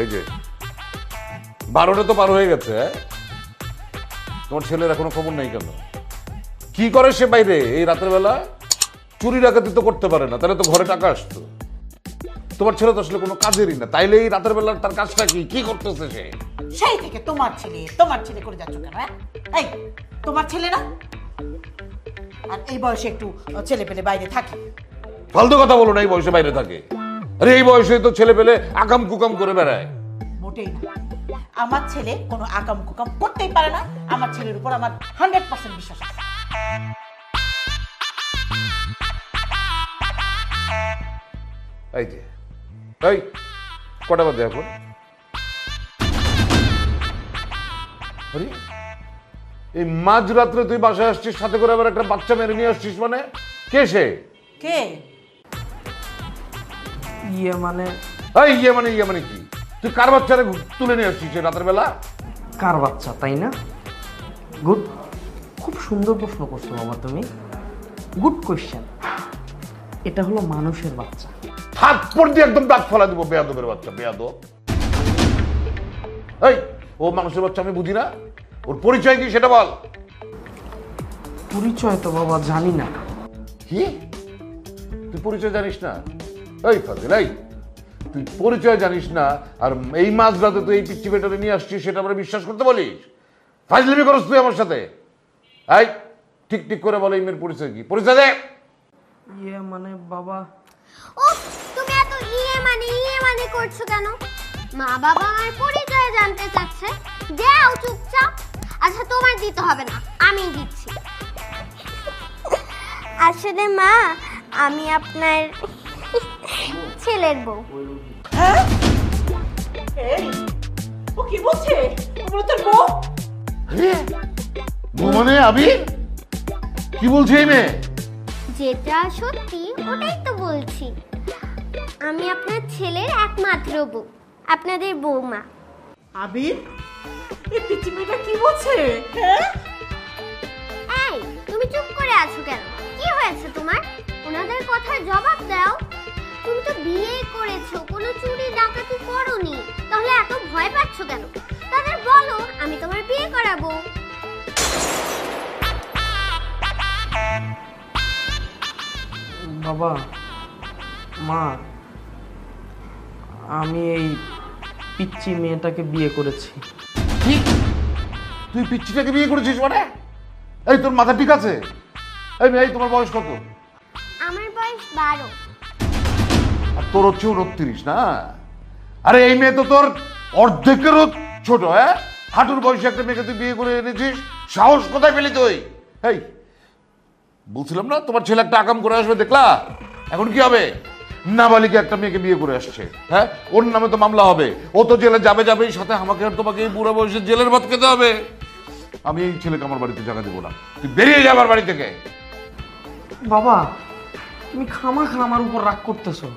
এই যে 12টা তো পার হয়ে গেছে। তোমার ছেলের এখনো খবর নেই কেন? কি করে সে বাইরে এই রাতের বেলা? চুরি ডাকাতি তো করতে পারে না, তাহলে তো ঘরে টাকা আসতো। তোমার ছেলে তো আসলে কোনো কাজেরই না, তাইলে এই রাতের বেলা তার কাজটা কি করতেছে সে? সেই থেকে তোমার ছেলে করে যাচ্ছ কেন? এই তোমার ছেলে না? আর এই বয়সে একটু ছেলে পেলে বাইরে থাকে? ফালতু কথা বলো না, এই বয়সে বাইরে থাকে। আরে এই বয়সে তো ছেলে পেলে আকাম কুকাম করে বেড়ায়। মোটেই না, আমার ছেলে কোনো আকাম কুকাম করতেই পারে না। আমার ছেলের উপর আমার 100% বিশ্বাস আছে। এই যে এই কটা বাজে এখন? আরে এই মাঝরাত্রে তুই বাসায় আসছিস, সাথে করে আবার একটা বাচ্চা মেরে নিয়ে আসছিস, মানে কে সে? কে? ইয়ে মানে কি? তুই কার বাচ্চারে তুলে নিয়ে আসছিস রাতের বেলা? কার বাচ্চা তাই না? গুড, খুব সুন্দর প্রশ্ন করছো বাবা তুমি। Good question. এটা হলো মানুষের বাচ্চা। হাত পর দিয়ে একদম দাঁত ফেলা দিব, বেয়াদবের বাচ্চা, বেয়াদব। এই ও মানুষের বাচ্চা আমি বুঝি না, ওর পরিচয় কি সেটা বল। পরিচয় তো বাবা জানি না। কি তুই পরিচয় জানিস না? এই ফাজিল, এই তুই পরিচয় জানিস না আর এই মাঝরাতে তুই এই পিচ্চি বেটারে নিয়ে আসছিস, সেটা আমরা বিশ্বাস করতে বলিস? ফাজলামি করস তুই আমার সাথে? এই ঠিক ঠিক করে বল, এই মেয়ের পরিচয় কি? পরিচয় দে। ইয়ে মানে বাবা। ও তুমি এত ইয়ে মানে করছো কেন? মা বাবা আমার পরিচয় জানতে চাচ্ছে, দাও চুপচাপ। আচ্ছা তোমার দিতে হবে না, আমি দিচ্ছি। আসলে মা, আমি আপনার ছেলের বউ। হ্যাঁ? এই ও কি বলছে? ও বলে তোর বউ? বউ মানে আমি? কি বলছে এই মেয়ে? যেটা সত্যি ওটাই তো বলছি। আমি আপনার ছেলের একমাত্র বউ, আপনাদের বৌমা। আবির, এই পিচ্চি মেয়েটা কি বলছে? হ্যাঁ? এই তুমি চুপ করে আছো কেন? কি হয়েছে তোমার? ওনাদের কথার জবাব দাও। তুমি তো বিয়ে করেছো, কোনো চুরি ডাকাতি করোনি, তাহলে এত ভয় পাচ্ছ কেন? তাদের বলো আমি তোমার বিয়ে করাবো। বাবা, মা, আমি এই পিচ্চি মেয়েটাকে বিয়ে করেছি। কি তুই পিচ্চিটাকে বিয়ে করেছিস মানে? এই তোর মাথা ঠিক আছে? এই মেয়ে, তোমার বয়স কত? আমার বয়স 12। আর তোর হচ্ছে 29 না? আরে এই মেয়ে তো তোর অর্ধেকেরও ছোট। হ্যাঁ, হাঁটুর বয়সে একটা মেয়েকে তুই বিয়ে করে এনেছিস, সাহস কোথায় পেলি তুই? এই বলছিলাম না তোমার ছেলে একটা আকাম করে আসবে, দেখলা? এখন কি হবে? নাবালিকা একটা মেয়েকে বিয়ে করে আসছে, হ্যাঁ, ওর নামে তো মামলা হবে, ও তো জেলে যাবেই, সাথে আমাকে আর তোমাকে এই বুড়া বয়সে জেলের ভাত খেতে হবে। আমি এই ছেলেকে আমার বাড়িতে জায়গা দেবো না, তুই বেরিয়ে যা আমার বাড়ি থেকে। বাবা, তুমি খামাখা আমার উপর রাগ করতেছো।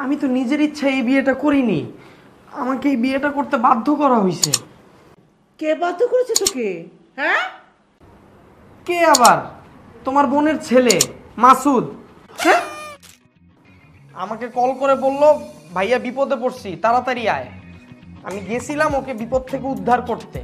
আমি তো নিজের ইচ্ছা এই বিয়েটা করিনি, আমাকে এই বিয়েটা করতে বাধ্য করা হয়েছে। কে বাধ্য করেছে তোকে? হ্যাঁ? কে আবার? তোমার বোনের ছেলে মাসুদ। হ্যাঁ? আমাকে কল করে বললো, ভাইয়া বিপদে পড়ছি, তাড়াতাড়ি আয়। আমি গেছিলাম ওকে বিপদ থেকে উদ্ধার করতে।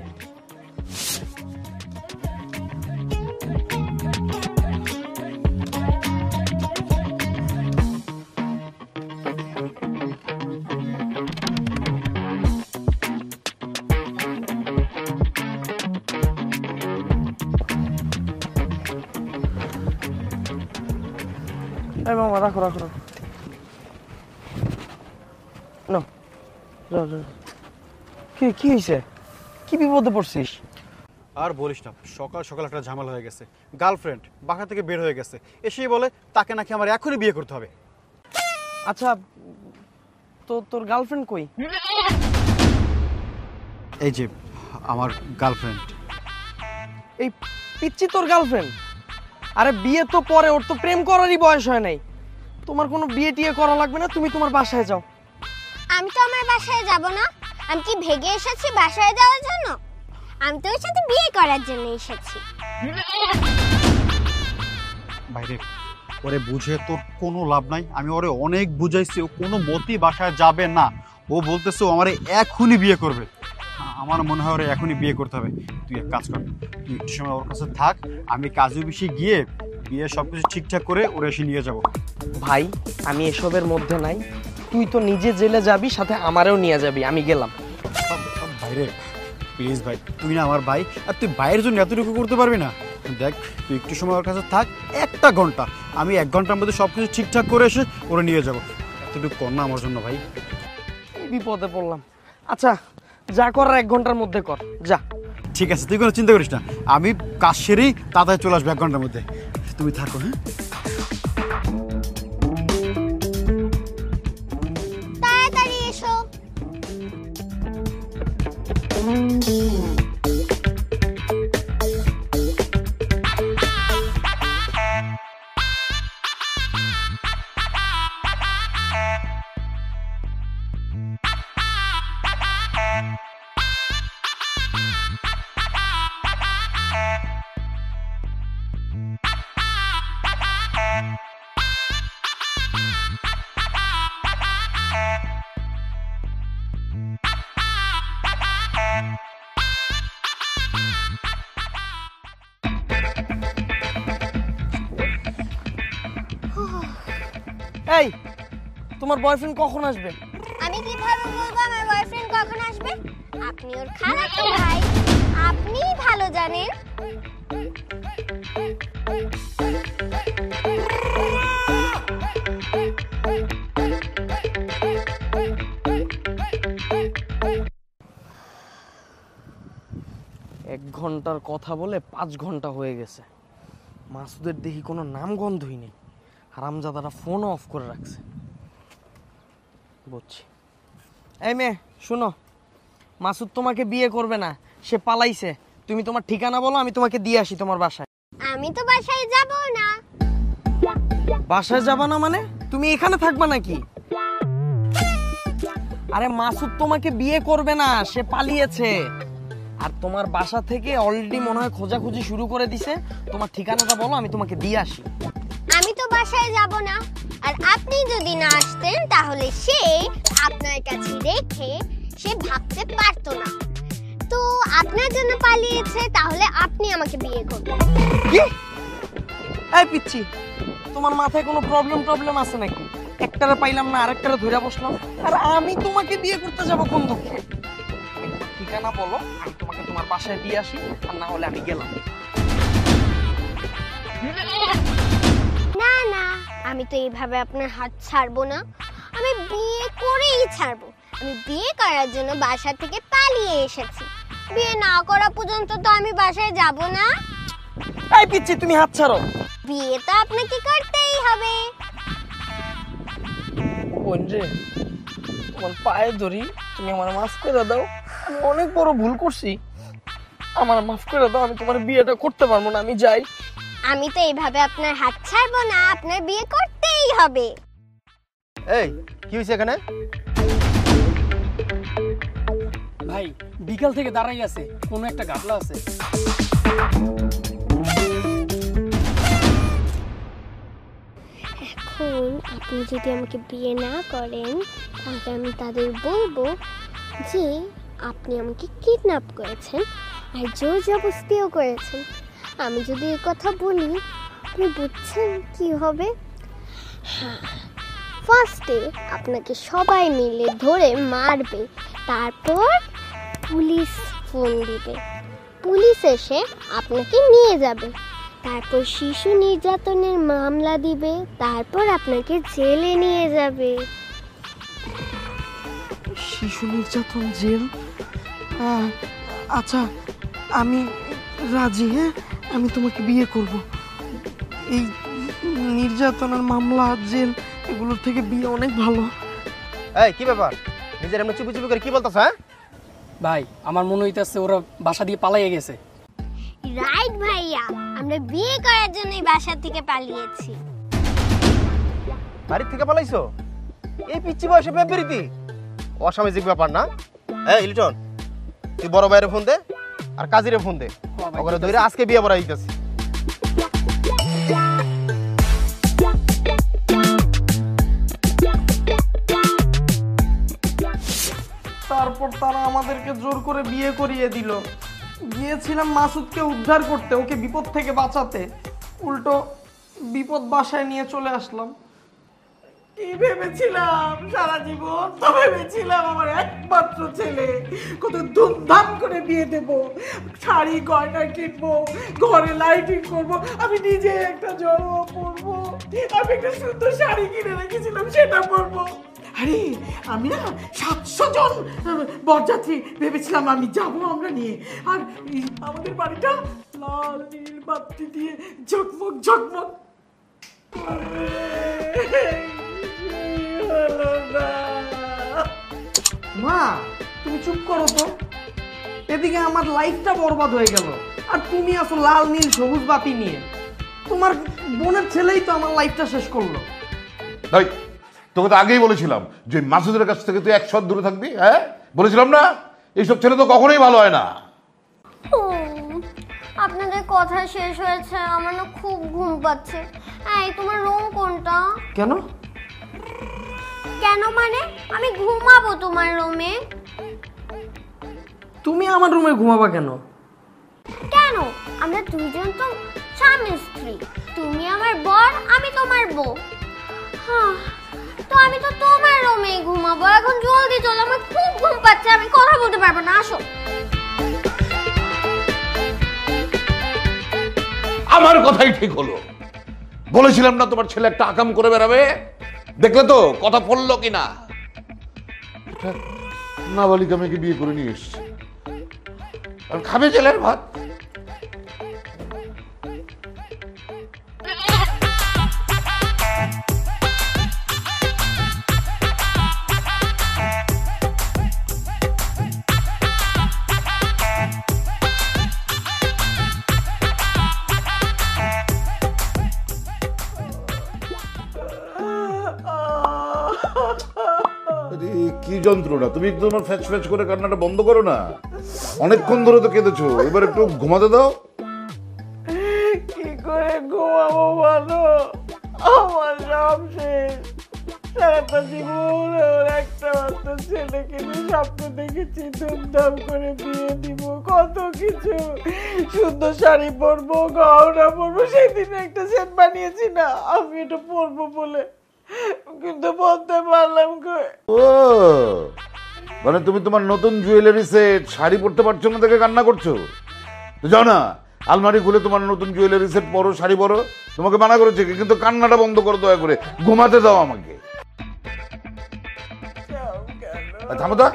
এই মামা, রাখো রাখো রাখো। না, যাও যাও। কি হয়েছে? কি বিপদে পড়ছিস? আর বলিস না, সকাল সকাল একটা ঝামেলা হয়ে গেছে। গার্লফ্রেন্ড বাসা থেকে বের হয়ে গেছে, এসেই বলে তাকে নাকি আমার এখনই বিয়ে করতে হবে। আচ্ছা, তোর গার্লফ্রেন্ড কই? এই যে আমার গার্লফ্রেন্ড। এই পিচ্চি তোর গার্লফ্রেন্ড? আরে বিয়ে তো পরে, ওর তো প্রেম করারই বয়স হয় নাই। তোমার কোনো বিয়ে টিয়ে করা লাগবে না, তুমি তোমার বাসায় যাও। আমি তো আমার বাসায় যাব না। আমি কি ভেগে এসেছি বাসায় যাওয়ার জন্য? আমি তো ওর সাথে বিয়ে করার জন্য এসেছি। বাইরে ওরে বুঝে তোর কোনো লাভ নাই। আমি ওরে অনেক বুঝাইছি, ও কোনো মতেই বাসায় যাবে না। ও বলতেছে ও আমারে এখনই বিয়ে করবে। আমার মনে হয় ওরা এখনই বিয়ে করতে হবে। তুই এক কাজ কর, তুই একটু সময় ওর কাছে থাক, আমি কাজে অফিসে গিয়ে বিয়ে সবকিছু ঠিকঠাক করে ওরা এসে নিয়ে যাবো। ভাই আমি এসবের মধ্যে নাই, তুই তো নিজে জেলে যাবি, সাথে আমারেও নিয়ে যাবি, আমি গেলাম। ভাইরে প্লিজ ভাই, তুই না আমার ভাই, আর তুই ভাইয়ের জন্য এতটুকু করতে পারবি না? দেখ তুই একটু সময় ওর কাছে থাক, 1 ঘন্টা, আমি 1 ঘন্টার মধ্যে সব কিছু ঠিকঠাক করে এসে ওরা নিয়ে যাবো। এতটুকু কর না আমার জন্য ভাই। এই বিপদে পড়লাম। আচ্ছা যা করার 1 ঘন্টার মধ্যে কর, যা। ঠিক আছে, তুই কোনো চিন্তা করিস না, আমি কাজ সেরেই তাড়াতাড়ি চলে আসবো 1 ঘন্টার মধ্যে। তুমি থাকো। হ্যাঁ তাড়াতাড়ি এসো। এই তোমার বয়ফ্রেন্ড কখন আসবে? আমি কিভাবে বলবো আমার বয়ফ্রেন্ড কখন আসবে? আপনি ওর খালাতো ভাই, আপনিই ভালো জানেন। এক ঘন্টার কথা বলে 5 ঘন্টা হয়ে গেছে, মাসুদের দেখি কোনো নাম গন্ধই নেই। হারামজাদারা ফোন অফ করে রাখছে। বুঝছি। এই মেয়ে শুনো, মাসুদ তোমাকে বিয়ে করবে না, সে পালাইছে। তুমি তোমার ঠিকানা বলো, আমি তোমাকে দিয়ে আসি তোমার বাসায়। আমি তো বাসায় যাব না। বাসায় যাবা না মানে? তুমি এখানে থাকবা নাকি? আরে মাসুদ তোমাকে বিয়ে করবে না, সে পালিয়েছে। আর তোমার বাসা থেকে অলরেডি মনে হয় খোঁজাখুঁজি শুরু করে দিছে। তোমার ঠিকানাটা বলো, আমি তোমাকে দিয়ে আসি। আমি তো বাসায় যাব না, আর আপনি যদি না আসতেন তাহলে সে আপনার কাছে রেখে সে ভাবতে পারতো না। তো আপনার জন্য পালিয়েছে, তাহলে আপনি আমাকে বিয়ে করবেন। কি? এই পিচ্ছি, তোমার মাথায় কোনো প্রবলেম আছে নাকি? একটারে পাইলাম না আরেকটারে ধরে বসলাম। আর আমি তোমাকে বিয়ে করতে যাব কোন দুঃখে? ঠিকানা বলো, আমি তোমাকে তোমার বাসায় দিয়ে আসি, আর না হলে আমি গেলাম। না না, আমি তো এইভাবে আপনার হাত ছাড়বো না। আমি বিয়ে করেই ছাড়বো। আমি বিয়ে করার জন্য বাসা থেকে পালিয়ে এসেছি। বিয়ে না করা পর্যন্ত তো আমি বাসায় যাব না। এই পিচ্ছি, তুমি হাত ছাড়ো। বিয়ে তো আপনাকে করতেই হবে। বোন রে, তোমার পায়ে ধরি, তুমি আমার মাফ করে দাও। আমি অনেক বড় ভুল করছি, আমার মাফ করে দাও। আমি তোমার বিয়েটা করতে পারবো না, আমি যাই। আমি তো এইভাবে আপনার হাত ছাড়বো না, আপনার বিয়ে করতেই হবে। এই কি হইছে এখানে? ভাই বিকাল থেকে দাঁড়াই আছে, কোনো একটা ঘাটলা আছে। এখন আপনি যদি আমাকে বিয়ে না করেন, তাহলে আমি তাদের বলবো যে আপনি আমাকে কিডন্যাপ করেছেন আর জোর জবরদস্তিও করেছেন। আমি যদি এই কথা বলি, আপনি বুঝছেন কি হবে? হ্যাঁ, ফার্স্টে আপনাকে সবাই মিলে ধরে মারবে, তারপর পুলিশ ফোন দিবে, পুলিশ এসে আপনাকে নিয়ে যাবে, তারপর শিশু নির্যাতনের মামলা দিবে, তারপর আপনাকে জেলে নিয়ে যাবে। শিশু নির্যাতন, জেল? আচ্ছা আমি রাজি। হ্যাঁ, আমি তোমাকে বিয়ে করব। এই নির্যাতনের মামলা, জেল, এগুলোর থেকে বিয়ে অনেক ভালো। এই কি ব্যাপার? নিজের এমনি চুপি চুপি করে কি বলতাছ? হ্যাঁ ভাই আমার মনে হইতাছে ওরা বাসা দিয়ে পালাইয়ে গেছে। রাইট ভাইয়া, আমরা বিয়ে করার জন্যই বাসা থেকে পালিয়েছি। বাড়ি থেকে পালাইছো? এই পিচ্চি বয়সে ব্যাপারীতি অসামাজিক ব্যাপার না? এই লিটন, তুই বড় ভাইয়ের ফোন দে আর কাজিরে ফোন দে, ওখানে ধরে আজকে বিয়ে পড়াই দিতেছি। তারপর তারা আমাদেরকে জোর করে বিয়ে করিয়ে দিল। গিয়েছিলাম মাসুদকে উদ্ধার করতে, ওকে বিপদ থেকে বাঁচাতে, উল্টো বিপদ বাসায় নিয়ে চলে আসলাম। কি ভেবেছিলাম সারা জীবন, তো ভেবেছিলাম আমার একমাত্র ছেলে, কত ধুমধাম করে বিয়ে দেব, শাড়ি গয়না কিনবো, ঘরে লাইটিং করবো, আমি নিজে একটা জড়ো পরবো, আমি একটা সুন্দর শাড়ি কিনে রেখেছিলাম সেটা পরবো। আরে আমি না 700 জন বরযাত্রী ভেবেছিলাম আমি যাব আমরা নিয়ে, আর আমাদের বাড়িটা লাল নীল বাতি দিয়ে ঝকমক ঝকমক। মা তুমি চুপ করো তো, এদিকে আমার লাইফটা বরবাদ হয়ে গেল আর তুমি আসো লাল নীল সবুজ বাতি নিয়ে। তোমার বোনের ছেলেই তো আমার লাইফটা শেষ করলো। তাই তোকে তো আগেই বলেছিলাম যে মাসুদের কাছ থেকে তুই 100 দূরে থাকবি। হ্যাঁ বলেছিলাম না? এইসব ছেলে তো কখনোই ভালো হয় না। আপনাদের কথা শেষ হয়েছে, আমার না খুব ঘুম পাচ্ছে। এই তোমার রুম কোনটা? কেন? কেন মানে আমি ঘুমাবো তোমার রুমে। তুমি আমার রুমে ঘুমাবা কেন? কেন? আমরা দুইজন তো স্বামী স্ত্রী, তুমি আমার বর আমি তোমার বউ। হ্যাঁ তো আমি তো তোমার রুমেই ঘুমাবো। এখন জলদি চলো, আমার খুব ঘুম পাচ্ছে, আমি কথা বলতে পারবো না। আসো। আমার কথাই ঠিক হলো। বলেছিলাম না তোমার ছেলে একটা আকাম করে বেড়াবে? দেখলে তো কথা পড়লো কিনা। নাবালিকা মেয়েকে বিয়ে করে নিয়ে এসছে আর খাবে জেলের ভাত। কি যন্ত্রণা! তুমি একটু তোমার ফ্যাচ ফ্যাচ করে কান্নাটা বন্ধ করো না। অনেকক্ষণ ধরে তো কেঁদেছো, এবার একটু ঘুমাতে দাও। কি করে ঘুমাবো বলো, আমার সব শেষ। সারাটা জীবন ওর একটা মাত্র ছেলেকে নিয়ে স্বপ্ন দেখেছি ধুমধাম করে বিয়ে দিব, কত কিছু, সুন্দর শাড়ি পরবো, গহনা পরবো। সেদিন একটা সেট বানিয়েছি না আমি এটা পরবো বলে, কিন্তু বলতে পারলাম কই। ও মানে তুমি তোমার নতুন জুয়েলারি সেট শাড়ি পরতে পারছো না দেখে কান্না করছো? তো যাও না, আলমারি খুলে তোমার নতুন জুয়েলারি সেট পরো, শাড়ি পরো। তোমাকে মানা করেছে কি? কিন্তু কান্নাটা বন্ধ করো দয়া করে, ঘুমাতে দাও আমাকে। থামো তো।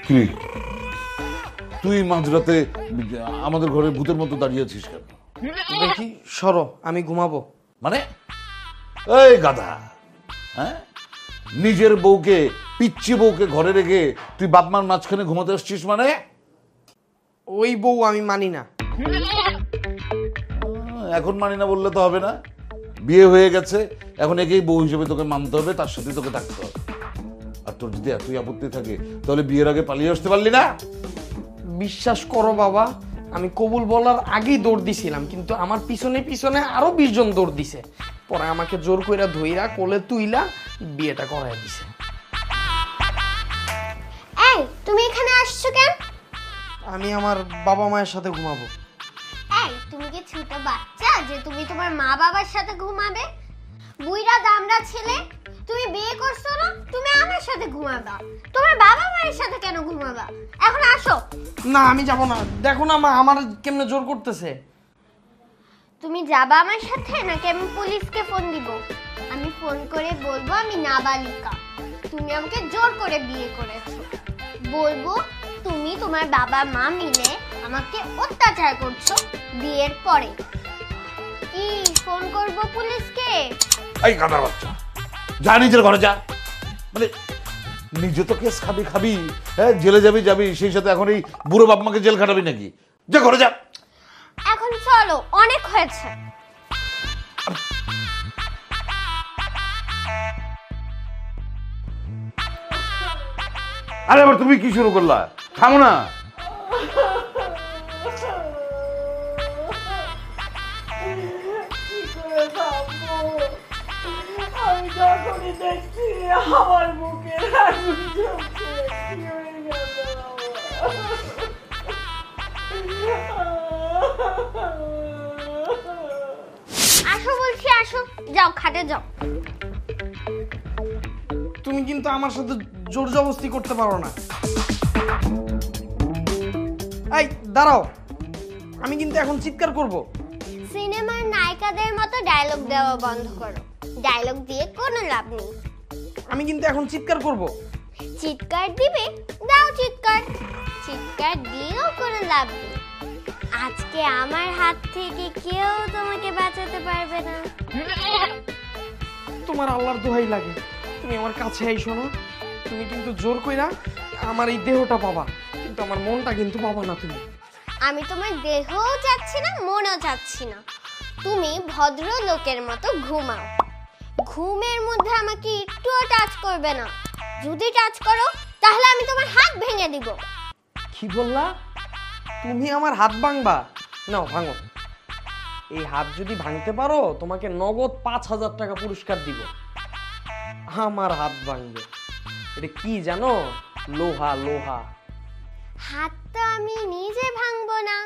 কি তুই মাঝরাতে আমাদের ঘরে ভূতের মতো দাঁড়িয়ে আছিস কেন? দেখি সরো, আমি ঘুমাবো। মানে এই গাধা, হ্যাঁ নিজের বউকে, পিচ্ছি বউকে ঘরে রেখে তুই বাপমার মাঝখানে ঘুমাতে আসছিস? মানে ওই বউ আমি মানি না। এখন মানি না বললে তো হবে না, বিয়ে হয়ে গেছে, এখন একেই বউ হিসেবে তোকে মানতে হবে, তার সাথে তোকে থাকতে হবে। আর তোর যদি এতই আপত্তি থাকে তাহলে বিয়ের আগে পালিয়ে আসতে পারলি না? বিশ্বাস করো বাবা, আমি কবুল বলার আগেই দৌড় দিছিলাম, কিন্তু আমার পিছনে পিছনে আরো 20 জন দৌড় দিছে। পরে আমাকে জোর কইরা ধইরা কোলে তুইলা বিয়েটা করায় দিছে। এই তুমি এখানে আসছো কেন? আমি আমার বাবা মায়ের সাথে ঘুমাবো। এই তুমি কি ছোট বাচ্চা যে তুমি তোমার মা বাবার সাথে ঘুমাবে? বুইড়া দামড়া ছেলে, তুমি বিয়ে করছো না, তুমি আমার সাথে ঘুমাবা, তোমার বাবা মায়ের সাথে কেন ঘুমাবা? এখন আসো। না আমি যাব না, দেখো না মা আমার কেমনে জোর করতেছে। তুমি যাবা আমার সাথে নাকি আমি পুলিশকে ফোন দিব? আমি ফোন করে বলবো আমি নাবালিকা, তুমি আমাকে জোর করে বিয়ে করেছো। বলবো তুমি তোমার বাবা মা মিলে আমাকে অত্যাচার করছো বিয়ের পরে। কি ফোন করব পুলিশকে? এই গাধার বাচ্চা, যা নিজের ঘরে যা। মানে নিজে তো কেস খাবি খাবি, হ্যাঁ জেলে যাবি যাবি, সেই সাথে এখন এই বুড়ো বাপ মাকে জেল খাটাবি নাকি? যা ঘরে যা। এখন চলো, অনেক হয়েছে। আরে আবার তুমি কি শুরু করলা? থামো না। আমি যখনই দেখছি আমার বুকের আগুন জ্বলছে। কি হয়ে গেল? আসো বলছি, আসো, যাও খাটে যাও। তুমি কিন্তু আমার সাথে জোর জবরদস্তি করতে পারো না। এই দাঁড়াও, আমি কিন্তু এখন চিৎকার করব। সিনেমার নায়িকাদের মতো ডায়লগ দেওয়া বন্ধ করো। ডায়লগ দিয়ে কোনো লাভ নেই। আমি কিন্তু এখন চিৎকার করব। চিৎকার দিবে, দাও চিৎকার। চিৎকার দিয়েও কোনো লাভ নেই। আজকে আমার হাত থেকে কেউ তোমাকে বাঁচাতে পারবে না। তোমার আল্লাহর দোহাই লাগে, তুমি আমার কাছে আইসো না। তুমি কিন্তু জোর কইরা আমার এই দেহটা পাবা, কিন্তু আমার মনটা কিন্তু পাবা না তুমি। আমি তোমার দেহও চাচ্ছি না, মনও চাচ্ছি না। তুমি ভদ্র লোকের মতো ঘুমাও। ঘুমের মধ্যে আমাকে একটুও টাচ করবে না। যদি টাচ করো তাহলে আমি তোমার হাত ভেঙে দিব। কি বললা? তুমি আমার হাত ভাঙবা? নাও ভাঙো। এই হাত যদি ভাঙতে পারো তোমাকে নগদ 5,000 টাকা পুরস্কার দিব। আমার হাত ভাঙবে, এটা কি জানো? লোহা লোহা। হাত তো আমি নিজে ভাঙবো না,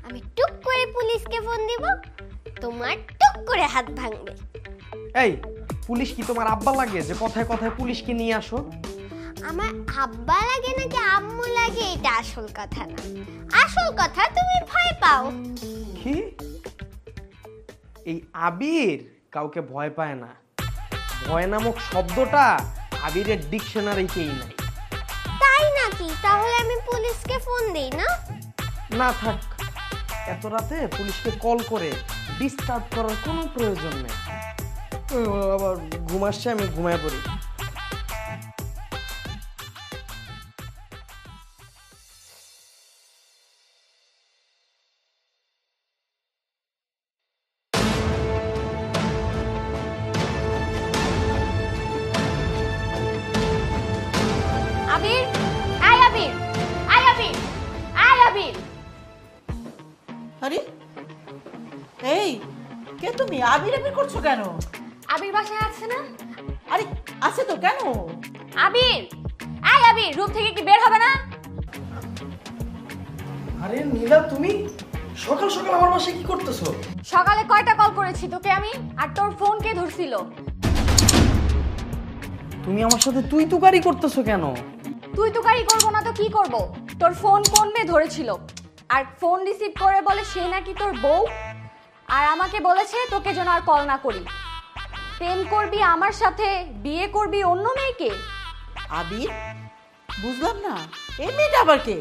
আমি টুক করে পুলিশকে ফোন দিব, তোমার টুক করে হাত ভাঙবে। এই পুলিশ কি তোমার আব্বা লাগে যে কথায় কথায় পুলিশকে নিয়ে আসো? আমার আব্বা লাগে নাকি আম্মু লাগে এটা আসল কথা না। আসল কথা তুমি ভয় পাও। কি? এই আবির কাউকে ভয় পায় না। ভয় নামক শব্দটা আবিরের ডিকশনারিতেই নাই। তাই নাকি? তাহলে আমি পুলিশকে ফোন দেই না? না থাক, এত রাতে পুলিশকে কল করে ডিস্টার্ব করার কোনো প্রয়োজন নেই। আবার ঘুম আসছে, আমি ঘুমায় পড়ি। আবির, আয় আবির, আয় আবির, আয় আবির। আরে এই কে তুমি? আবির আবির করছো কেন? আবির বাসায় আছে না? আরে আছে তো, কেন? আবির, আয় আবির, রুম থেকে কি বের হবে না? আরে নীলা, তুমি সকাল সকাল আমার বাসায় কি করতেছো? সকালে কয়টা কল করেছি তোকে আমি, আর তোর ফোন কে ধরছিল? তুমি আমার সাথে তুই তুকারি করতেছো কেন? তুই তুকারি করবো না তো কি করব? তোর ফোন কোন মেয়ে ধরেছিল? আর ফোন রিসিভ করে বলে সে নাকি তোর বউ, আর আমাকে বলেছে তোকে যেন আর কল না করি। প্রেম করবি আমার সাথে, বিয়ে করবি অন্য মেয়েকে। আবির? বুঝলাম না, এই মেয়েটা আবার কে?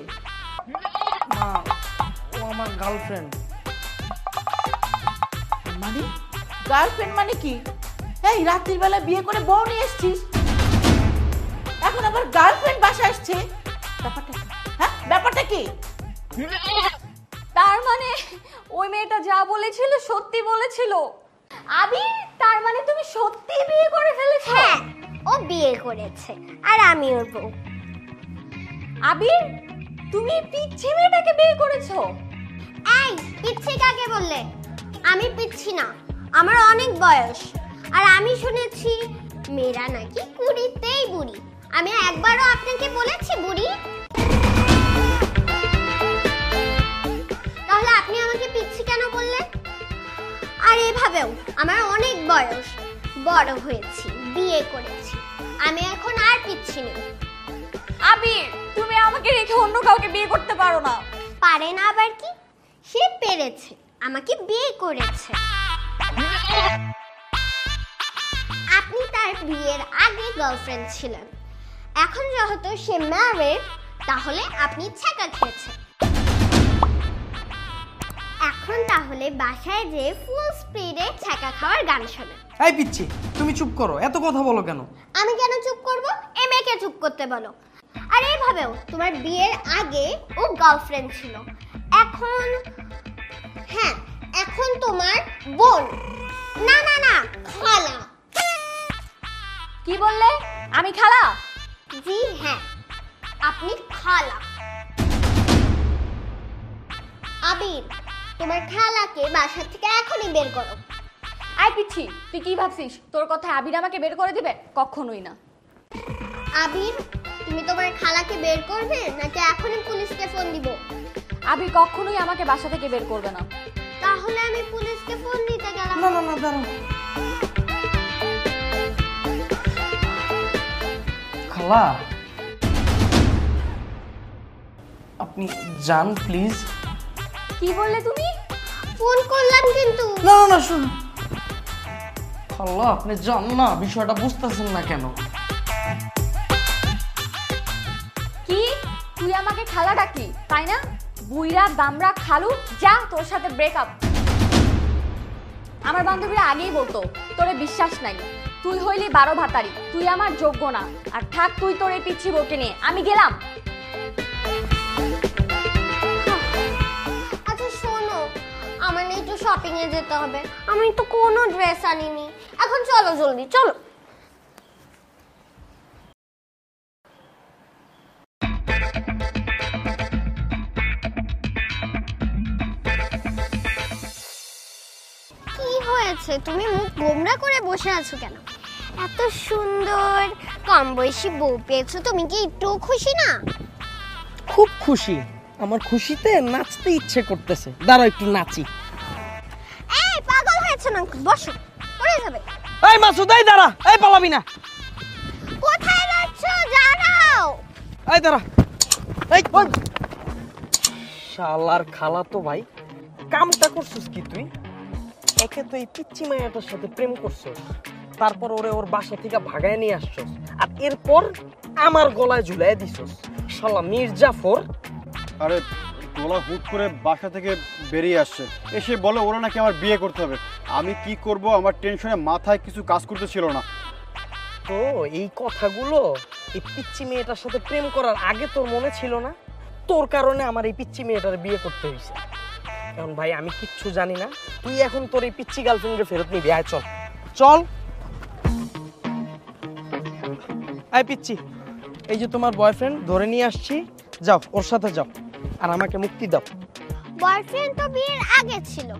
মা, ও আমার গার্লফ্রেন্ড। মানে গার্লফ্রেন্ড মানে কি? এই রাত্রির বেলা বিয়ে করে বউ নিয়ে এসছিস, এখন আবার গার্লফ্রেন্ড বাসায় আসছে? ব্যাপারটা কি? হ্যাঁ, ব্যাপারটা কি? তার মানে ওই মেয়েটা যা বলেছিল সত্যি বলেছিল। আবির, তার মানে তুমি সত্যি বিয়ে করে ফেলেছো? হ্যাঁ, ও বিয়ে করেছে আর আমি ওর বউ। আবির, তুমি পিচ্ছি মেয়েটাকে বিয়ে করেছো? এই পিচ্ছি কাকে বললে? আমি পিচ্ছি না, আমার অনেক বয়স। আর আমি শুনেছি মেয়েরা নাকি 20তেই বুড়ি। আমি একবারও আপনাকে বলেছি বুড়ি? তাহলে আপনি আমাকে পিচ্ছি কেন বললেন? আর এভাবেও আমার অনেক বয়স, বড় হয়েছি, বিয়ে করেছি, আমি এখন আর পিচ্ছি নেই। আবির, তুমি আমাকে রেখে অন্য কাউকে বিয়ে করতে পারো না। পারে না আবার কি? সে পেরেছে, আমাকে বিয়ে করেছে। আপনি তার বিয়ের আগে গার্লফ্রেন্ড ছিলেন, এখন যেহেতু সে ম্যারিড তাহলে আপনি ছ্যাঁকা খেয়েছেন। এখন তাহলে বাসায় যে ফুল স্পিডে ছ্যাঁকা খাওয়ার গান শোনেন। এই পিচ্ছি, তুমি চুপ করো, এত কথা বলো কেন? আমি কেন চুপ করব? এ মেয়েকে চুপ করতে বলো। আর এইভাবেও তোমার বিয়ের আগে ও গার্লফ্রেন্ড ছিল, এখন হ্যাঁ এখন তোমার বোন। না না না, খালা। কি বললে? আমি খালা? জি হ্যাঁ, আপনি খালা। আবির, তোমার খালাকে বাসা থেকে এখনই বের করো। আই পিচ্ছি, তুই কি ভাবছিস তোর কথায় আবির আমাকে বের করে দিবে? কখনোই না। আবির, তুমি তোমার খালাকে বের করবে নাকি এখনই পুলিশকে ফোন দিব? আবির কখনোই আমাকে বাসা থেকে বের করবে না। তাহলে আমি পুলিশকে ফোন দিতে গেলাম। না না না, দাঁড়াও খালা, আপনি যান প্লিজ। কি বললে তুমি? ফোন করলাম কিন্তু। না না না, শুন খালা, আপনি যান না, বিষয়টা বুঝতেছেন না কেন? কি তুই আমাকে খালা ডাকি, তাই না? বুইরা দামরা খালু, যা তোর সাথে ব্রেকআপ। আমার বান্ধবীরা আগেই বলতো তোরে বিশ্বাস নাই, তুই হইলি 12 ভাতারি, তুই আমার যোগ্য না। আর থাক তুই তোর এই পিচ্ছি বউকে নিয়ে, আমি গেলাম। আচ্ছা শোনো, আমার না একটু শপিং এ যেতে হবে, আমি তো কোনো ড্রেস আনিনি। এখন চলো জলদি চলো। কি হয়েছে, তুমি মুখ গোমড়া করে বসে আছো কেন? এত সুন্দর কম বয়সী বউ পেয়েছো, তুমি কি একটু খুশি না? খুব খুশি, আমার খুশিতে নাচতে ইচ্ছে করতেছে, দাঁড়াও একটু নাচি। এই পাগল হয়েছে না, বসো, পড়ে যাবে। এই মাসুদ, এই দাঁড়া, এই পালাবি না। কোথায় যাচ্ছ, দাঁড়াও। এই দাঁড়া, এই শালার খালা তো ভাই, কামটা করছিস কি তুই? একে তো এই পিচ্চি মায়াটার সাথে প্রেম করছস, তারপর ওরে ওর বাসা থেকে ভাগায় নিয়ে আসছস, আর এরপর আমার গলায় ঝুলাই দিছস। শালা মির্জাফর। আরে তোলা হুট করে বাসা থেকে বেরিয়ে আসছে, এসে বলে ওরা নাকি আমার বিয়ে করতে হবে। আমি কি করব, আমার টেনশনে মাথায় কিছু কাজ করতেছিল না। তো এই কথাগুলো এই পিচ্চি মেয়েটার সাথে প্রেম করার আগে তোর মনে ছিল না? তোর কারণে আমার এই পিচ্চি মেয়েটার বিয়ে করতে হয়েছে। এখন ভাই আমি কিচ্ছু জানি না, তুই এখন তোর এই পিচ্চি গার্লফ্রেন্ডকে ফেরত নিবি। আয় চল চল। আয় পিচ্চি, এই যে তোমার বয়ফ্রেন্ড ধরে নিয়ে আসছি, যাও ওর সাথে যাও, আর আমাকে মুক্তি দাও। বয়ফ্রেন্ড তো বিয়ের আগে ছিল,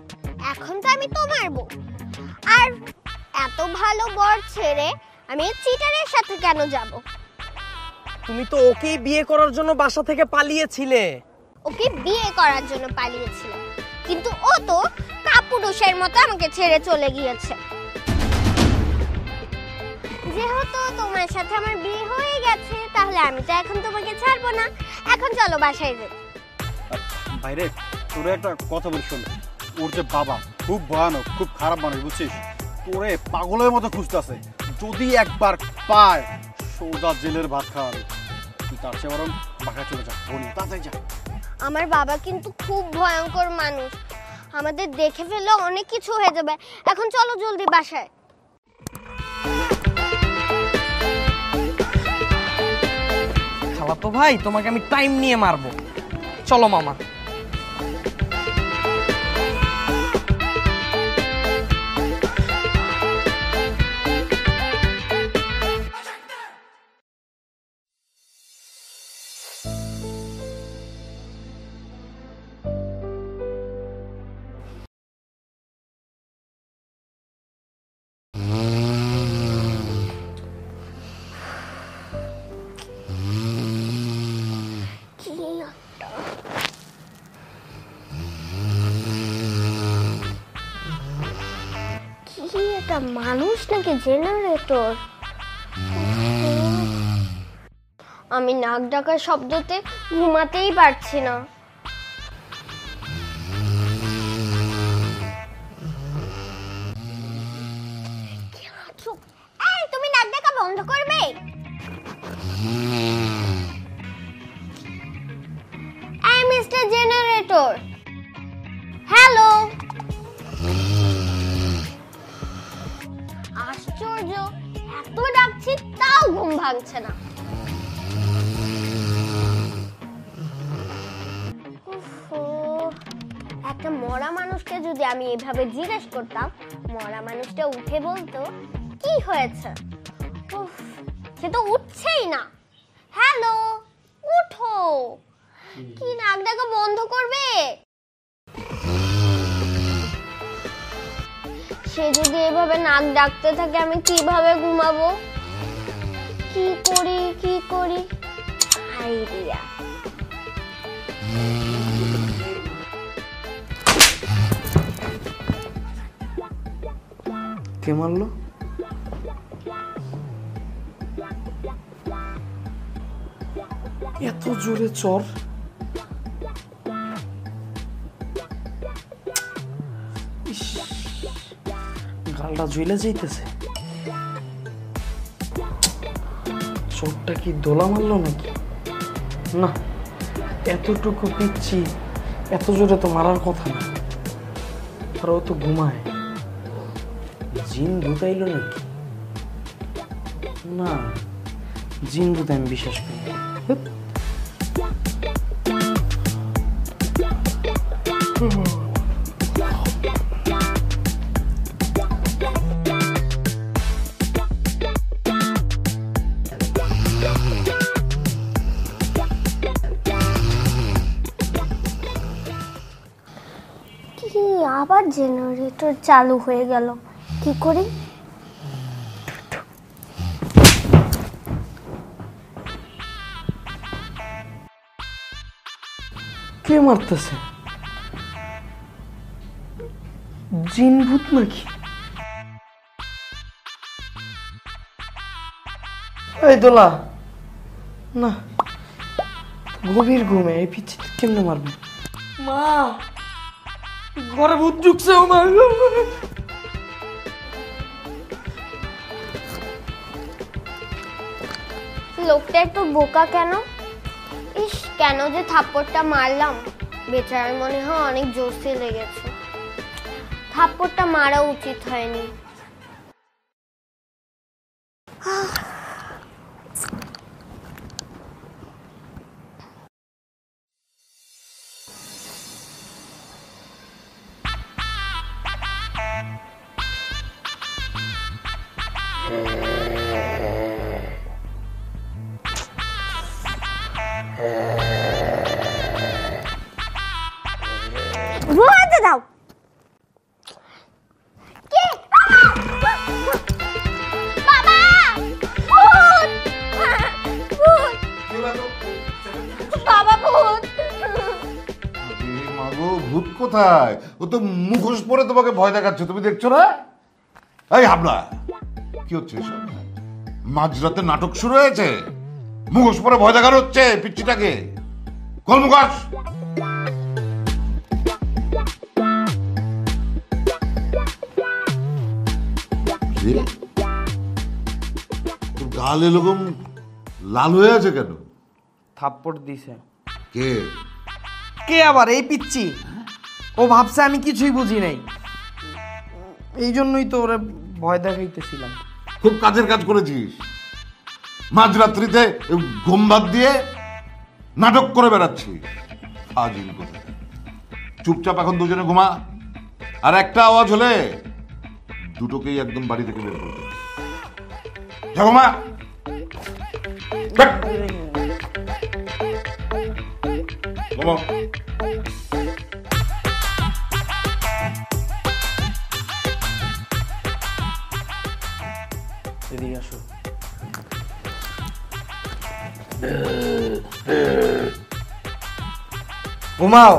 এখন তো আমি তোমার বউ। আর এত ভালো বর ছেড়ে আমি চিটারের সাথে কেন যাব? তুমি তো ওকেই বিয়ে করার জন্য বাসা থেকে পালিয়েছিলে। ওকে বিয়ে করার জন্য পালিয়েছিলাম, কিন্তু ও তো কাপুরুষের মতো আমাকে ছেড়ে চলে গিয়েছে। যেহেতু তোমার সাথে আমার বিয়ে হয়ে গেছে, তাহলে আমি তো এখন তোমাকে ছাড়বো না। এখন চলো বাসায় যাই। বাইরে তোরে একটা কথা বলি শোন, ওর যে বাবা খুব ভয়ানক, খুব খারাপ মানুষ, বুঝছিস? তোরে পাগলের মতো খুঁজতেছে, যদি একবার পায় সোজা জেলের ভাত খাওয়াবে। তুই তার চেয়ে বরং বাসায় চলে যা, বলি তাড়াতাড়ি যা। আমার বাবা কিন্তু খুব ভয়ঙ্কর মানুষ, আমাদের দেখে ফেললে অনেক কিছু হয়ে যাবে। এখন চলো জলদি বাসায়। খালাতো ভাই, তোমাকে আমি টাইম নিয়ে মারবো, চলো মামা। মানুষ নাকি জেনারেটর? আমি নাক ডাকার শব্দতে ঘুমাতেই পারছি না। এই তুমি নাক ডাকা বন্ধ করবে? এই মিস্টার জেনারেটর, হ্যালো। আশ্চর্য, এত ডাকছি তাও ঘুম ভাঙছে না। একটা মরা মানুষকে যদি আমি এভাবে জিজ্ঞেস করতাম, মরা মানুষটা উঠে বলতো কি হয়েছে। সে তো উঠছেই না। হ্যালো, উঠো। কি নাক ডাকা বন্ধ করবে? সে যদি এভাবে নাক ডাকতে থাকে আমি কিভাবে ঘুমাবো? কি করি আইডিয়া। কে মারলো? এত জোরে চর! ইস, গালটা জ্বলে যাইতেছে। চোরটা কি দোলা মারলো নাকি? না, এতটুকু পিচ্ছি এত জোরে তো মারার কথা না। আর ও তো ঘুমায়। জিন ভূতাইলো নাকি? না, জিন ভূত আমি বিশ্বাস করি না। কি আবার জেনারেটর চালু হয়ে গেল, কি করি? কে মারতেছে? জিন ভূত নাকি? এই দোলা, না, গভীর ঘুমে এই পিচ্ছি কেমনে মারবে? মা, ঘরে ভূত ঢুকছে। ও মা, লোকটা একটু বোকা কেন? ইস, কেন যে থাপ্পড়টা মারলাম, বেচারার মনে হয় অনেক জোরসে লেগেছে। থাপ্পড়টা মারা উচিত হয়নি। ঘুমাতে দাও। কে? বাবা, ভূত! ভূত! বাবা, ভূত! মাগো, ভূত কোথায়? ও তো মুখোশ পরে তোমাকে ভয় দেখাচ্ছে, তুমি দেখছো না? এই হাবলা, কি হচ্ছে এসব? মাঝরাতে নাটক শুরু হয়েছে, মুখোশ পরে ভয় দেখানো হচ্ছে পিচ্ছিটাকে। কোন মুখোশ? তোর গাল এরকম লাল হয়ে আছে কেন? থাপ্পড় দিছে। কে? কে আবার? এই পিচ্ছি। ও ভাবছে আমি কিছুই বুঝি নাই, এই জন্যই তো ওরা ভয় দেখাইতেছিলাম। খুব কাজের কাজ করেছিস। মাঝরাত্রিতে ঘুম বাদ দিয়ে নাটক করে বেড়াচ্ছিস। ফাজিল কোথায়। চুপচাপ এখন দুজনে ঘুমা, আর একটা আওয়াজ হলে দুটোকেই একদম বাড়ি থেকে বের করে দেবে। যা ঘুমা। ঘুমা। এদিকে আসো। ঘুমাও।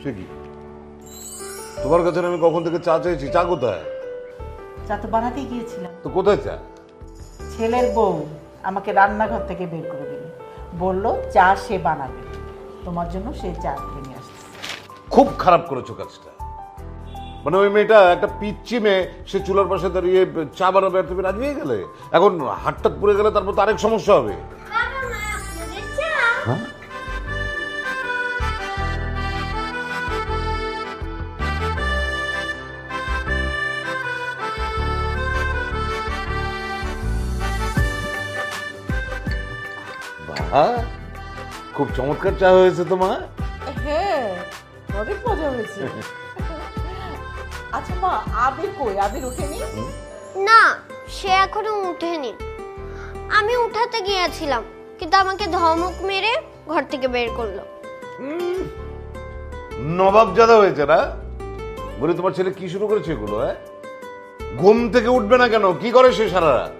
সে কি? তোমার কাছে আমি কখন থেকে চা চাইছি, চা কোথায়? চা তো বানাতে গিয়েছিলাম, তো কোথায় চা? ছেলের বউ আমাকে রান্নাঘর থেকে বের করে দিল, বললো চা সে বানাবে। তোমার জন্য সেই চা করে নিয়ে আসছি। খুব খারাপ করেছো কাজটা। মানে ওই মেয়েটা একটা পিচ্ছি মেয়ে, সে চুলার পাশে দাঁড়িয়ে চা বানাবে আর তুমি রাজি হয়ে গেলে। এখন হাতটাত পুড়ে গেলে তারপর তো আরেক সমস্যা হবে। হ্যাঁ? বাহ, খুব চমৎকার চা হয়েছে তোমার। হ্যাঁ, অনেক মজা হয়েছে। আচ্ছা মা, আবির কই? আবির ওঠেনি? না, সে এখনো উঠেনি। আমি উঠাতে গিয়েছিলাম, কিন্তু আমাকে ধমক মেরে ঘর থেকে বের করলো। নবাবজাদা হয়েছে না? বলে তোমার ছেলে কি শুরু করেছে এগুলো? ঘুম থেকে উঠবে না কেন? কি করে সে সারা রাত?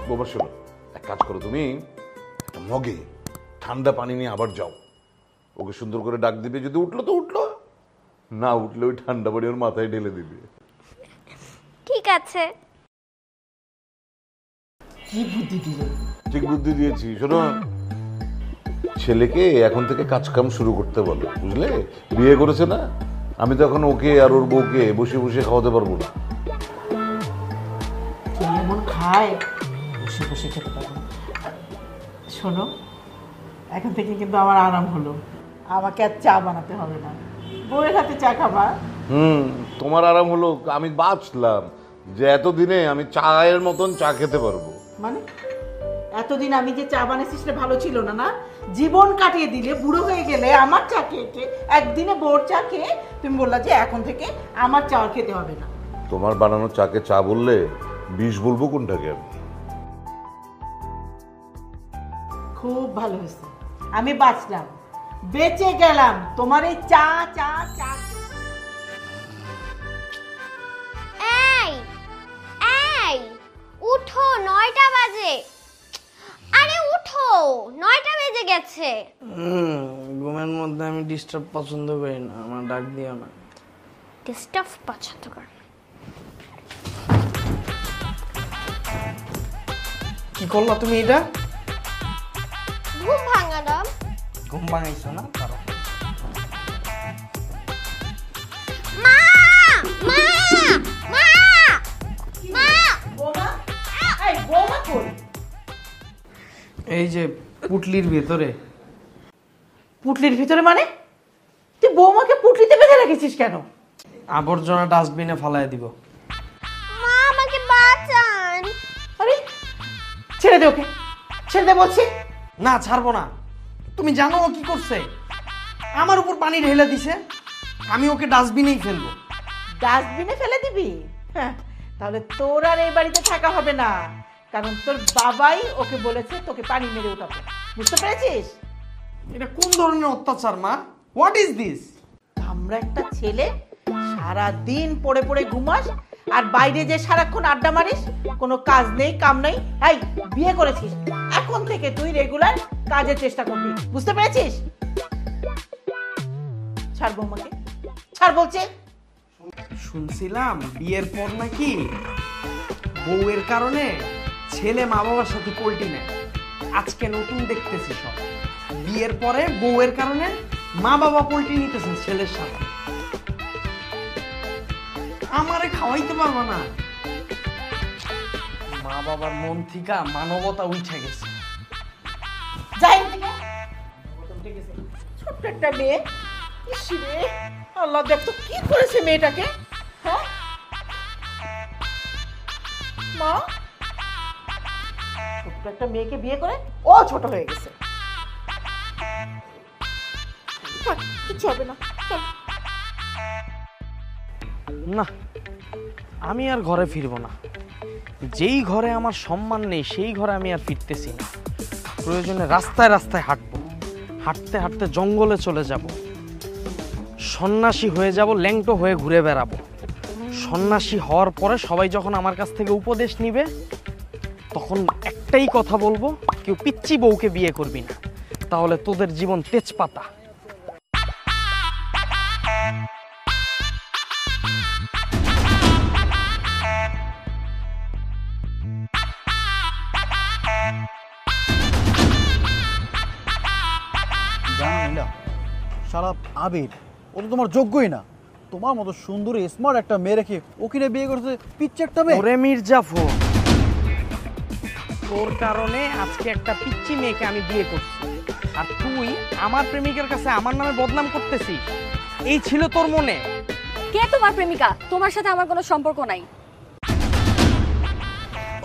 বাবা শোনো, এক কাজ করো, তুমি একটা মগে ঠান্ডা পানি নিয়ে আবার যাও, ওকে সুন্দর করে ডাক দিবে। যদি উঠলো তো উঠলো, না উঠলে ওই ঠান্ডা পানি ওর মাথায় ঢেলে দিবে। ঠিক আছে। কি বুদ্ধি দিলে? ঠিক বুদ্ধি দিয়েছি। শোনো, ছেলেকে এখন থেকে কাজ কাম শুরু করতে বলো, বুঝলে? বিয়ে করেছে না, আমি তো এখন ওকে আর ওর বউকে বসে বসে খাওয়াতে পারবো না। এমন খায়, বসে বসে খেতে পারবো। শোনো, এখন থেকে কিন্তু আমার আরাম হলো, আমাকে আর চা বানাতে হবে না, বউয়ের হাতে চা খাবা। তোমার আরাম হলো, আমি বাঁচলাম যে এতদিনে আমি চায়ের মতন চা খেতে পারবো। মানে এতদিন আমি যে চা বানাইছি সেটা ভালো ছিল না? না, জীবন কাটিয়ে দিলে, বুড়ো হয়ে গেলে আমার চা খেয়ে একদিনে বোর চা খেয়ে তুমি বললা যে এখন থেকে আমার চা খেতে হবে না। তোমার বানানো চাকে চা বললে বিষ বলবো কোনটাকে আমি? খুব ভালো হয়েছে, আমি বাঁচলাম, বেঁচে গেলাম তোমার এই চা চা চা। এই এই উঠো, 9টা বাজে। আরে উঠো, 9টা বেজে গেছে। ঘুমের মধ্যে আমি ডিস্টার্ব পছন্দ করি না, আমার ডাক দিও না। ডিস্টার্ব পছন্দ কর? কি করলা তুমি এটা? ঘুম ভাঙালাম। ঘুম ভাঙাইছো না? মা মা মা মা। বৌমা, এই বৌমা কই? এই যে পুটলির ভেতরে। পুটলির ভিতরে মানে? তুই বৌমাকে পুটলিতে বেঁধে রেখেছিস কেন? আবর্জনা ডাস্টবিনে ফালাই দিব। মা আমাকে বাঁচান। আরে ছেড়ে দে ওকে, ছেড়ে দে বলছি। না, ছাড়বো না। তুমি জানো ও কি করছে? আমার উপর পানি ঢেলে দিছে, আমি ওকে ডাস্টবিনেই ফেলবো। ডাস্টবিনে ফেলে দিবি? হ্যাঁ, তাহলে তোর আর এই বাড়িতে থাকা হবে না, কারণ তোর বাবাই ওকে বলেছে তোকে পানি মেরে উঠাতে। বুঝতে পেরেছিস? এটা কোন ধরনের অত্যাচার মা? What is this? আমরা একটা ছেলে, সারা দিন পড়ে পড়ে ঘুমাস আর বাইরে যে সারাক্ষণ আড্ডা মারিস, কোনো কাজ নেই কাম নেই। এই বিয়ে করেছিস, এখন থেকে তুই রেগুলার কাজের চেষ্টা করবি। বুঝতে পেরেছিস? ছাড় বৌমাকে, ছাড় বলছে। শুনছিলাম বিয়ের পর নাকি বউয়ের কারণে ছেলে মা বাবার সাথে পল্টি নেয়। আজকে নতুন দেখতেছি সব। বিয়ের পরে বউয়ের কারণে মা বাবা পল্টি নিতেছেন ছেলের সাথে। আমারে খাওয়াইতে পারবা না। মা বাবার মন থেকে মানবতা উঠে গেছে। যাই ছোট্ট একটা মেয়ে, ইস রে, আল্লাহ দেখ তো কি করেছে মেয়েটাকে। হ্যাঁ মা, ছোট্ট একটা মেয়েকে বিয়ে করে ও ছোট হয়ে গেছে। কিছু হবে না, চল। না, আমি আর ঘরে ফিরবো না। যেই ঘরে আমার সম্মান নেই সেই ঘরে আমি আর ফিরতেছি না। প্রয়োজনে রাস্তায় রাস্তায় হাঁটবো, হাঁটতে হাঁটতে জঙ্গলে চলে যাব, সন্ন্যাসী হয়ে যাব, ল্যাংটো হয়ে ঘুরে বেড়াবো। সন্ন্যাসী হওয়ার পরে সবাই যখন আমার কাছ থেকে উপদেশ নিবে, তখন একটাই কথা বলবো, কেউ পিচ্চি বউকে বিয়ে করবি না, তাহলে তোদের জীবন তেজপাতা। জানো শালা আবির, ও তো তোমার যোগ্যই না। তোমার মতো সুন্দরী স্মার্ট একটা মেয়ে রেখে ওখানে বিয়ে করতে পিচ্ছে একটা মেয়ে। ওরে মির্জাফর, তোর কারণে আজকে একটা পিচ্চি মেয়েকে আমি বিয়ে করছি, আর তুই আমার প্রেমিকের কাছে আমার নামে বদনাম করতেছিস। এই ছিল তোর মনে? কে তোমার প্রেমিকা? তোমার সাথে আমার কোনো সম্পর্ক নাই।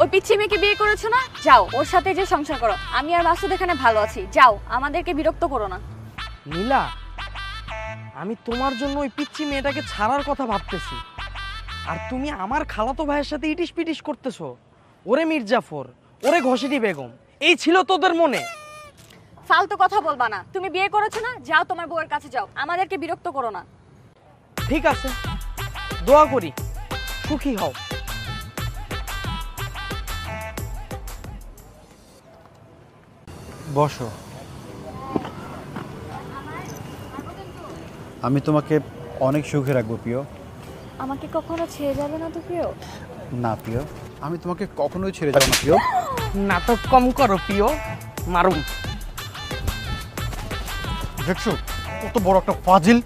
ওই পিচ্ছি মেয়েকে বিয়ে করেছো না, যাও ওর সাথে যে সংসার করো। আমি আর মাসুদ এখানে ভালো আছি, যাও, আমাদেরকে বিরক্ত করো না। নীলা, আমি তোমার জন্য ওই পিচ্চি মেয়েটাকে ছাড়ার কথা ভাবতেছি, আর তুমি আমার খালাতো ভাইয়ের সাথে ইটিস পিটিস করতেছো। ওরে মির্জাফর, ওরে ঘষিটি বেগম, এই ছিল তোদের মনে? ফালতু কথা বলবা না। তুমি বিয়ে করেছো না, যাও তোমার বউয়ের কাছে যাও, আমাদেরকে বিরক্ত করো না। ঠিক আছে, দোয়া করি সুখী হও। বসো। আমি তোমাকে অনেক সুখে রাখবো প্রিয়। আমাকে কখনো ছেড়ে যাবে না তো প্রিয়? না প্রিয়, আমি তোমাকে কখনোই ছেড়ে যাবো না প্রিয়। নাটক কম করো প্রিয়, মারুম। দেখছো কত বড় একটা ফাজিল।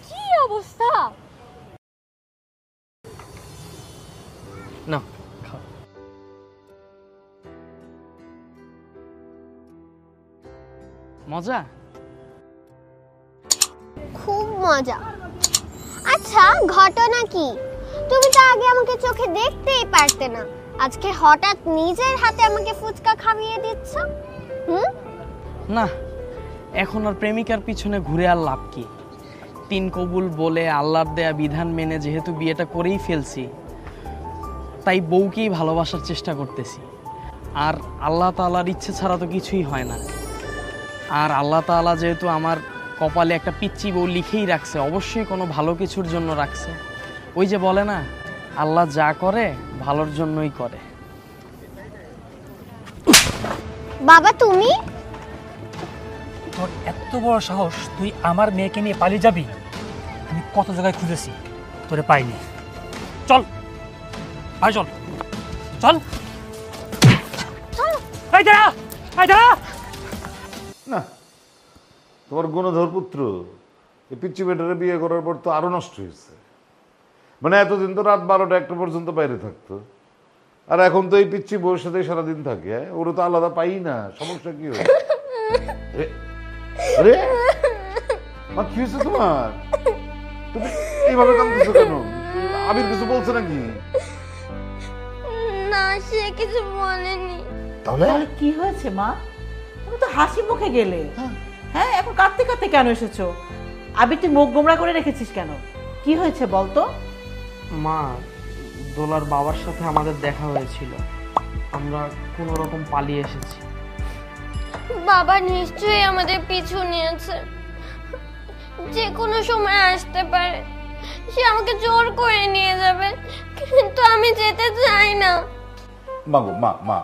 কি অবস্থা! না, মজা? খুব মজা। আচ্ছা, ঘটনা কি? তুমি তো আগে আমাকে চোখে দেখতেই পারতে না, আজকে হঠাৎ নিজের হাতে আমাকে ফুচকা খাইয়ে দিচ্ছ। না, এখন আর প্রেমিকার পিছনে ঘুরে আর লাভ কি? তিন কবুল বলে আল্লাহর দেয়া বিধান মেনে যেহেতু বিয়েটা করেই ফেলছি, তাই বউকেই ভালোবাসার চেষ্টা করতেছি। আর আল্লাহ তাআলার ইচ্ছে ছাড়া তো কিছুই হয় না। আর আল্লাহ তাআলা যেহেতু আমার কপালে একটা পিচ্চি বউ লিখেই রাখছে, অবশ্যই কোনো ভালো কিছুর জন্য রাখছে। ওই যে বলে না, আল্লাহ যা করে ভালোর জন্যই করে। বাবা তুমি? তোর এত বড় সাহস, তুই আমার মেয়েকে নিয়ে পালিয়ে যাবি? আমি কত জায়গায় খুঁজেছি, তোরে পাইনি। চল ভাই, চল চল। এই দাঁড়া, এই দাঁড়া। না, তোমার গুণধর পুত্র এই পিচ্চি বেটারে বিয়ে করার পর তো আরো নষ্ট হয়েছে। মানে এতদিন তো রাত 12টা 1টা পর্যন্ত বাইরে থাকতো, আর এখন তো এই পিচ্চি বউর সাথে সারাদিন থাকে। হ্যাঁ, ওরা তো আলাদা পাই না। সমস্যা কি হয়? আরে মা, কি হয়েছে তোমার? তুমি এইভাবে কাঁদতেছো কেন? আবির কিছু বলছে নাকি? না, সে কিছু বলেনি। তাহলে কি হয়েছে মা? তুমি তো হাসি মুখে গেলে। হ্যাঁ, এখন কাঁদতে কাঁদতে কেন এসেছো? আবির, তুই মুখ গোমড়া করে রেখেছিস কেন? কি হয়েছে বলতো? মা, দোলার বাবার সাথে আমাদের দেখা হয়েছিল, আমরা কোনো রকম পালিয়ে এসেছি। বাবা নিশ্চয়ই আমাদের পিছু নিয়েছে, যে কোনো সময় আসতে পারে। সে আমাকে জোর করে নিয়ে যাবে, কিন্তু আমি যেতে চাই না। মা গো, মা মা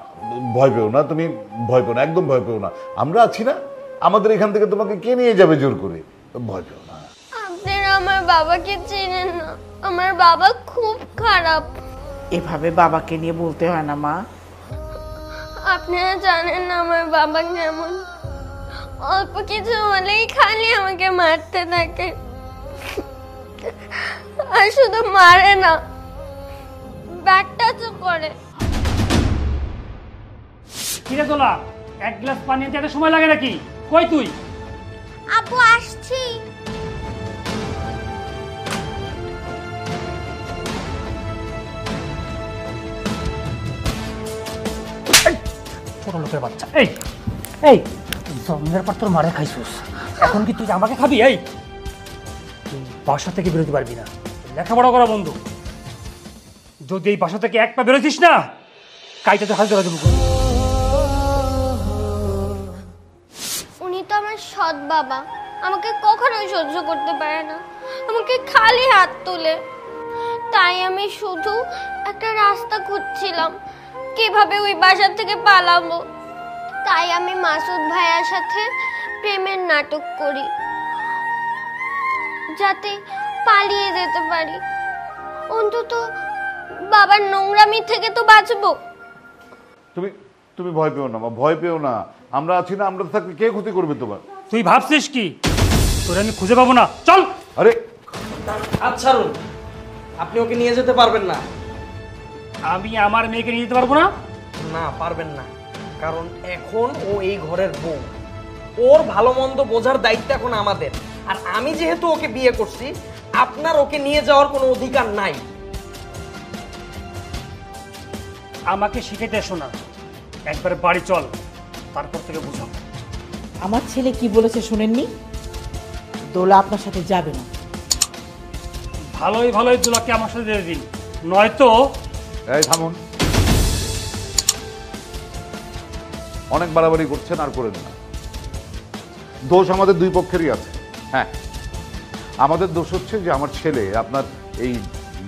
ভয় পেও না, তুমি ভয় পেও না, একদম ভয় পেও না। আমরা আছি না, আমাদের এখান থেকে তোমাকে কে নিয়ে যাবে জোর করে? ভয় পেও না। আপনারা আমার বাবাকে চেনেন না, আমার বাবা খুব খারাপ। এভাবে বাবাকে নিয়ে বলতে হয় না মা। আপনারা জানেন না আমার বাবা কেমন। অল্প কিছু হলেই খালি আমাকে মারতে থাকে, আর শুধু মারে না, ব্যাগটাচও করে। কিরে দোলা, এক গ্লাস পানি আনতে এত সময় লাগে নাকি? কই তুই? আপু আসছি। ছোট লোকের বাচ্চা। এই এই জন্মের পর তোর মারে খাইছিস, এখন কি তুই আমাকে খাবি? এই তুই বাসা থেকে বেরোতে পারবি না, লেখাপড়া করা বন্ধু। যদি এই বাসা থেকে এক পা বেরোতিস না, কাইটাতে হাত ধরা দেবো। উনি তো আমার সৎ বাবা, আমাকে কখনোই সহ্য করতে পারে না, আমাকে খালি হাত তুলে। তাই আমি শুধু একটা রাস্তা খুঁজছিলাম, কিভাবে ওই বাসা থেকে পালাবো। তাই আমি মাসুদ ভাইয়ার সাথে প্রেমের নাটক করি, যাতে পালিয়ে যেতে পারি। অন্তত বাবার নোংরামি থেকে তো বাঁচবো। তুমি তুমি ভয় পেও না মা, ভয় পেও না। আমরা আছি না, আমরা থাকলে কে ক্ষতি করবে তোমার? তুই ভাবছিস কি তোরে আমি খুঁজে পাবো না, চল। আরে আচ্ছা রুন, আপনি ওকে নিয়ে যেতে পারবেন না। আমি আমার মেয়েকে নিয়ে যেতে পারবো না? না, পারবেন না, কারণ এখন ও এই ঘরের বউ। ওর ভালো মন্দ বোঝার দায়িত্ব এখন আমাদের। আর আমি যেহেতু ওকে বিয়ে করছি, আপনার ওকে নিয়ে যাওয়ার কোনো অধিকার নাই। আমাকে শিখাইতে এসো না, একবার বাড়ি চল, তারপর থেকে বুঝাও। আমার ছেলে কি বলেছে শুনেননি? দোলা আপনার সাথে যাবে না। ভালোই ভালোই দুলাকে আমার সাথে দিয়ে দিন, নয়তো। এই থামুন, অনেক বাড়াবাড়ি করছেন, আর করেন না। দোষ আমাদের দুই পক্ষেরই আছে। হ্যাঁ, আমাদের দোষ হচ্ছে যে আমার ছেলে আপনার এই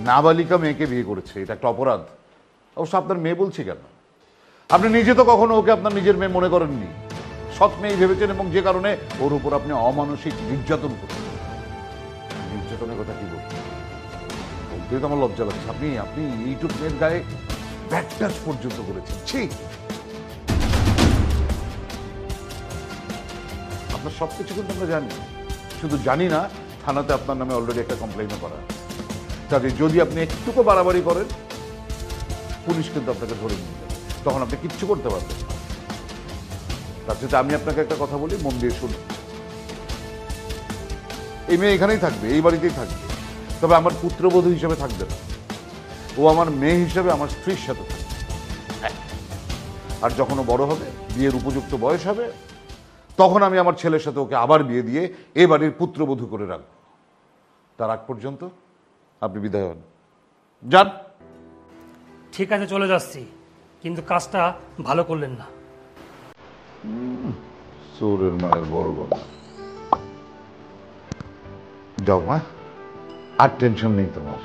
নাবালিকা মেয়েকে বিয়ে করেছে, এটা একটা অপরাধ। অবশ্য আপনার মেয়ে বলছি কেন, আপনি নিজে তো কখনো ওকে আপনার নিজের মেয়ে মনে করেননি, সৎ মেয়ে ভেবেছেন, এবং যে কারণে ওর উপর আপনি অমানসিক নির্যাতন করছেন। নির্যাতনের কথা কি বলছেন? বলতেই তো আমার লজ্জা লাগছে। আপনি আপনি এইটুক মেয়ের গায়ে ব্যাড টাচ পর্যন্ত করেছেন। ছি, আপনার সবকিছু কিন্তু আমরা জানি, শুধু জানি না থানাতে আপনার নামে অলরেডি একটা কমপ্লেইনও করা আছে। কাজে যদি আপনি একটুকু বাড়াবাড়ি করেন, পুলিশ কিন্তু আপনাকে ধরে নিয়ে যাবে, তখন আপনি কিচ্ছু করতে পারবেন না। তার সাথে আমি আপনাকে একটা কথা বলি, মন দিয়ে শুনুন। এই মেয়ে এখানেই থাকবে, এই বাড়িতেই থাকবে, তবে আমার পুত্রবধূ হিসেবে থাকবে না। ও আমার মেয়ে হিসেবে আমার স্ত্রীর সাথে থাকবে। হ্যাঁ। আর যখন ও বড় হবে, বিয়ের উপযুক্ত বয়স হবে, তখন আমি আমার ছেলের সাথে ওকে আবার বিয়ে দিয়ে এ বাড়ির পুত্রবধূ করে রাখবো। তার আগ পর্যন্ত আপনি বিদায় হন, যান। ঠিক আছে, চলে যাচ্ছি, কিন্তু কাজটা ভালো করলেন না। চোরের মায়ের বড় কথা। যাও মা, আর টেনশন নেই তোমার।